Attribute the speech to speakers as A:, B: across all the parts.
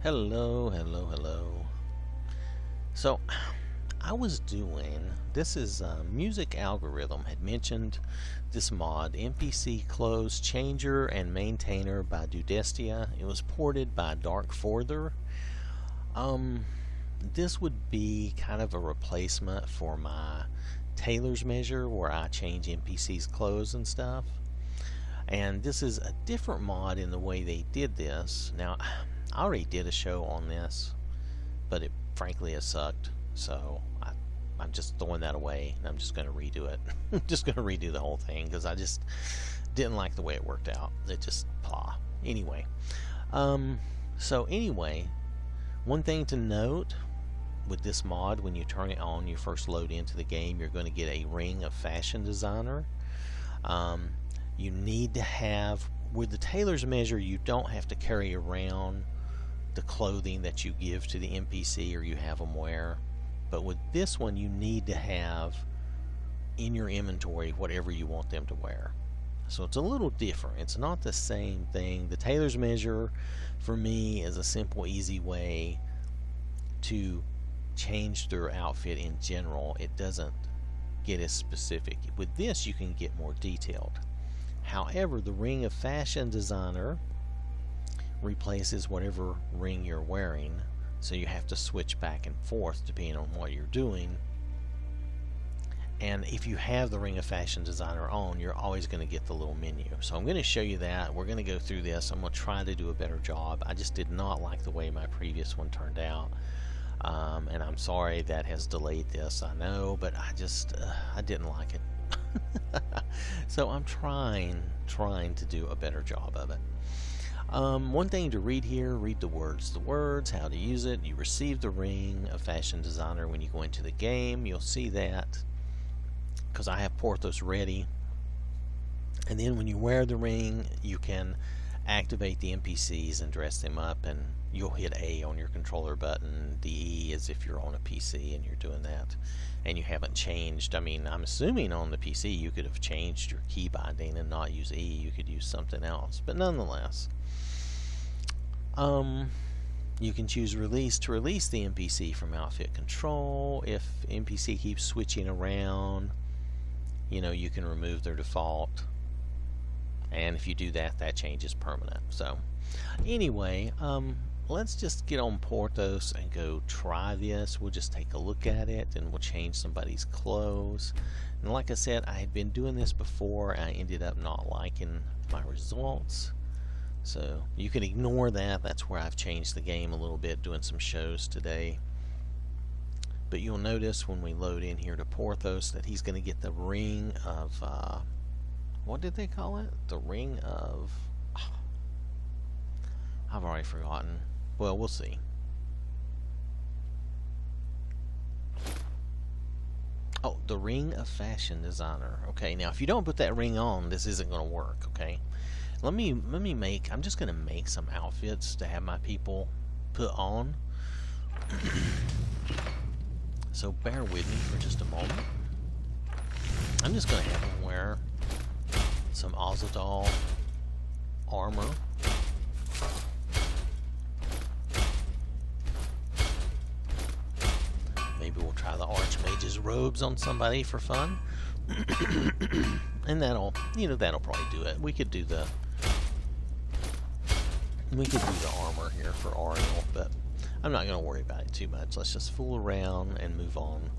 A: Hello, hello, hello. So, I was doing this is Music Algorithm had mentioned this mod, NPC Clothes Changer and Maintainer by Dudestia. It was ported by Dark Forther. This would be kind of a replacement for my tailor's measure where I change NPC's clothes and stuff. And this is a different mod in the way they did this. Now, I already did a show on this, but it frankly has sucked. So I'm just throwing that away, and I'm just going to redo it. I'm just going to redo the whole thing because I just didn't like the way it worked out. It just Anyway, so anyway, one thing to note with this mod, when you turn it on, you first load into the game, you're going to get a ring of fashion designer. You need to have, with the tailor's measure, you don't have to carry around the clothing that you give to the NPC or you have them wear. But with this one, you need to have in your inventory whatever you want them to wear. So it's a little different. It's not the same thing. The tailor's measure for me is a simple, easy way to change their outfit in general. It doesn't get as specific. With this, you can get more detailed. However, the ring of fashion designer replaces whatever ring you're wearing, so you have to switch back and forth depending on what you're doing. And if you have the ring of fashion designer on, you're always going to get the little menu. So I'm going to show you that. We're going to go through this. I'm going to try to do a better job. I just did not like the way my previous one turned out. And I'm sorry that has delayed this, I know, but I didn't like it. So I'm trying to do a better job of it. One thing to read here, read the words, how to use it. You receive the ring of fashion designer when you go into the game. You'll see that because I have Porthos ready. And then when you wear the ring, you can activate the NPCs and dress them up, and you'll hit A on your controller button. The E is if you're on a PC and you're doing that and you haven't changed. I mean, I'm assuming on the PC you could have changed your key binding and not use E. You could use something else, but nonetheless, you can choose release to release the NPC from outfit control. If NPC keeps switching around, you can remove their default, and if you do that, that changes permanent. So anyway, let's just get on Porthos and go try this. We'll just take a look at it and we'll change somebody's clothes. And like I said, I had been doing this before. I ended up not liking my results. So you can ignore that. That's where I've changed the game a little bit, doing some shows today. But you'll notice when we load in here to Porthos that he's going to get the ring of, what did they call it? The ring of, I've already forgotten. Well, we'll see. Oh, the ring of fashion designer. Okay, now if you don't put that ring on, this isn't going to work, okay? Let me make, I'm just going to make some outfits to have my people put on. So bear with me for just a moment. I'm just going to have them wear some Azadal armor. Maybe we'll try the Archmage's robes on somebody for fun. And that'll probably do it. We could do the armor here for Ariel, but I'm not going to worry about it too much. Let's just fool around and move on.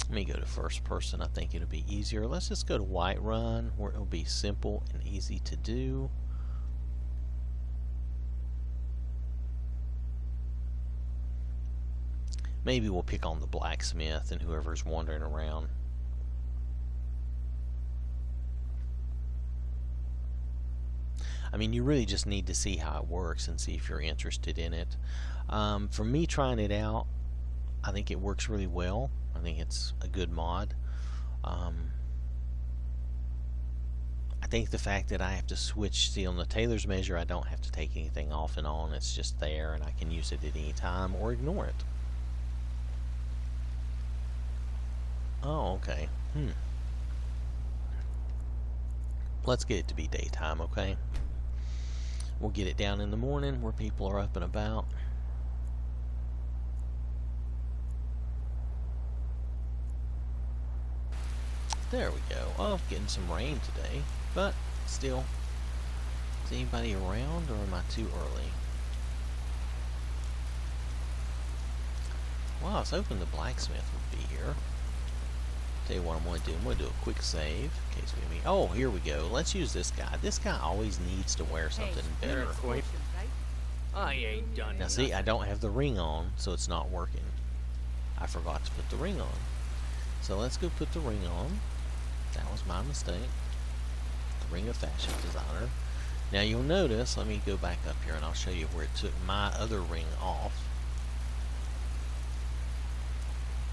A: Let me go to first person. I think it'll be easier. Let's just go to Whiterun, where it'll be simple and easy to do. Maybe we'll pick on the blacksmith and whoever's wandering around. I mean, you really just need to see how it works and see if you're interested in it. For me, trying it out, I think it works really well. I think it's a good mod. I think the fact that I have to switch, see, on the tailor's measure, I don't have to take anything off and on. It's just there, and I can use it at any time or ignore it. Oh, okay. Let's get it to be daytime, okay? We'll get it down in the morning where people are up and about. There we go. Oh, getting some rain today, but still. Is anybody around, or am I too early? Well, I was hoping the blacksmith would be here. Tell you what I'm going to do. I'm going to do a quick save in case we meet. Oh, here we go. Let's use this guy. This guy always needs to wear something better.
B: I ain't done
A: Now see, I don't have the ring on, so it's not working. I forgot to put the ring on. So let's go put the ring on. That was my mistake. The ring of fashion designer. Now you'll notice, let me go back up here and I'll show you where it took my other ring off.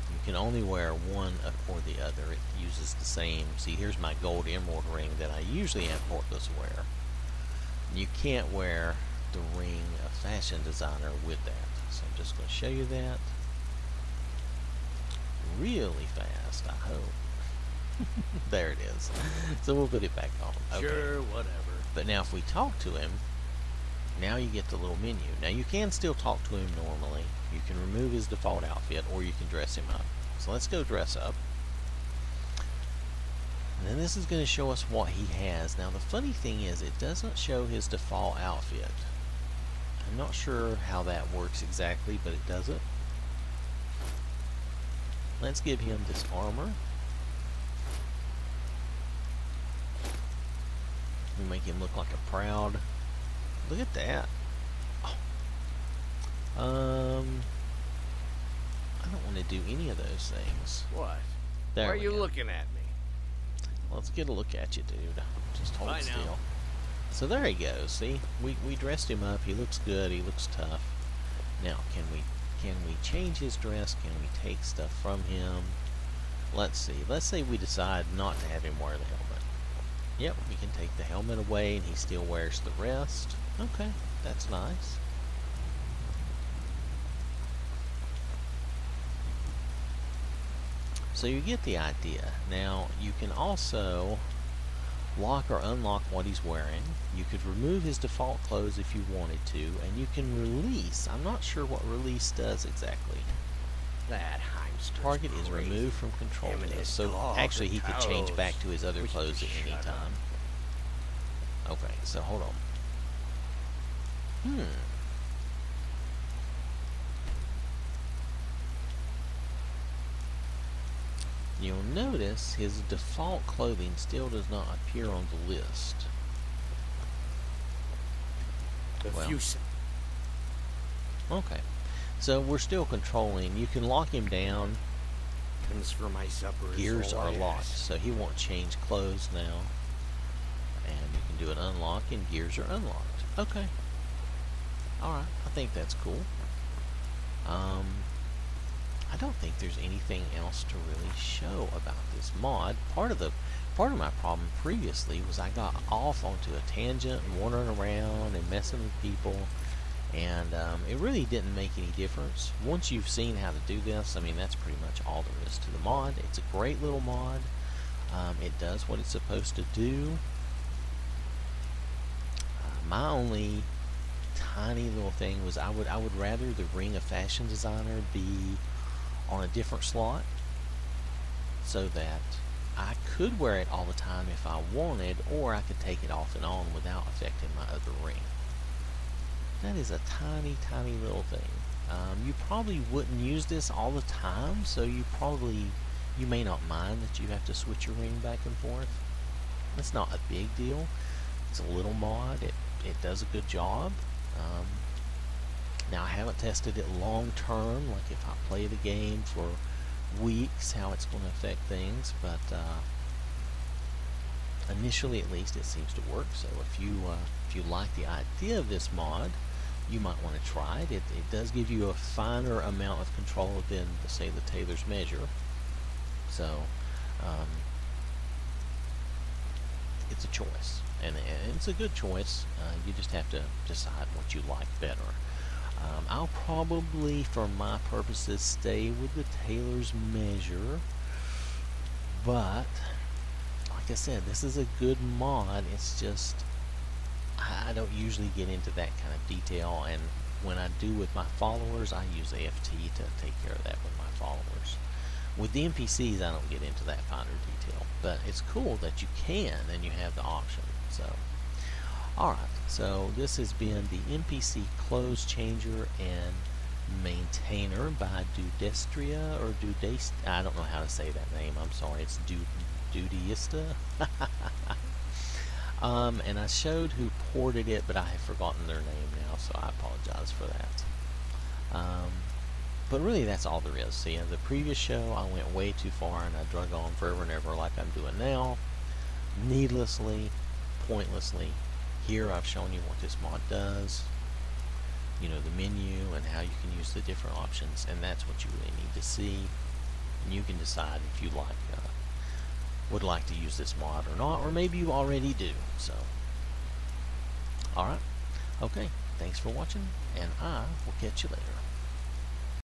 A: You can only wear one or the other. It uses the same. See, here's my gold emerald ring that I usually have Porthos wear. You can't wear the ring of fashion designer with that. So I'm just going to show you that really fast, I hope. There it is. So we'll put it back on. Okay.
B: Sure, whatever.
A: But now if we talk to him, now you get the little menu. Now you can still talk to him normally. You can remove his default outfit, or you can dress him up. So let's go dress up. And then this is going to show us what he has. Now the funny thing is, it doesn't show his default outfit. I'm not sure how that works exactly, but it does it. Let's give him this armor. We make him look like a proud. Look at that. Oh. I don't want to do any of those things.
B: What?
A: There
B: Why are you
A: go.
B: looking at me?
A: Let's get a look at you, dude. Just hold
B: Bye
A: still.
B: now.
A: So there he goes. See, we dressed him up. He looks good. He looks tough. Now, can we change his dress? Can we take stuff from him? Let's see. Let's say we decide not to have him wear the helmet. Yep, we can take the helmet away and he still wears the rest. Okay, that's nice. So you get the idea. Now, you can also lock or unlock what he's wearing. You could remove his default clothes if you wanted to, and you can release. I'm not sure what release does exactly.
B: That Heimster's
A: Target is
B: crazy.
A: removed from control
B: Him and
A: list.
B: his
A: So
B: dog
A: actually he
B: and
A: could change
B: cows.
A: back to his other
B: We should
A: clothes at
B: just
A: any
B: shut up.
A: time. Okay, so hold on. You'll notice his default clothing still does not appear on the list. Well. Okay. So we're still controlling. You can lock him down.
B: Comes for my supper. is
A: Gears
B: all
A: are
B: I
A: locked,
B: ask.
A: so he won't change clothes now. And you can do an unlock, and gears are unlocked. Okay. Alright, I think that's cool. I don't think there's anything else to really show about this mod. Part of my problem previously was I got off onto a tangent and wandering around and messing with people, and it really didn't make any difference. Once you've seen how to do this, I mean, that's pretty much all there is to the mod. It's a great little mod. It does what it's supposed to do. My only tiny little thing was I would rather the Ring of Fashion Designer be on a different slot, so that I could wear it all the time if I wanted, or I could take it off and on without affecting my other ring. That is a tiny, tiny little thing. You probably wouldn't use this all the time, so you may not mind that you have to switch your ring back and forth. It's not a big deal. It's a little mod. It does a good job. Now I haven't tested it long term, like if I play the game for weeks, how it's going to affect things, but initially at least it seems to work. So if you like the idea of this mod, you might want to try it. It does give you a finer amount of control than, say, the Tailor's Measure. So it's a choice, and it's a good choice. You just have to decide what you like better. I'll probably, for my purposes, stay with the Tailor's Measure, but like I said, this is a good mod. It's just I don't usually get into that kind of detail, and when I do with my followers, I use AFT to take care of that with my followers. With the NPCs, I don't get into that finer detail, but it's cool that you can and you have the option. So, alright, so this has been the NPC Clothes Changer and Maintainer by Dudestia, or Dudestia, I don't know how to say that name, I'm sorry, it's Dudestia. And I showed who ported it, but I have forgotten their name now, so I apologize for that. But really, that's all there is. So yeah, the previous show, I went way too far, and I drug on forever and ever like I'm doing now. Needlessly, pointlessly. Here I've shown you what this mod does. You know, the menu and how you can use the different options, and that's what you really need to see. And you can decide if you would like to use this mod or not, or maybe you already do. So, alright. Okay, thanks for watching, and I will catch you later.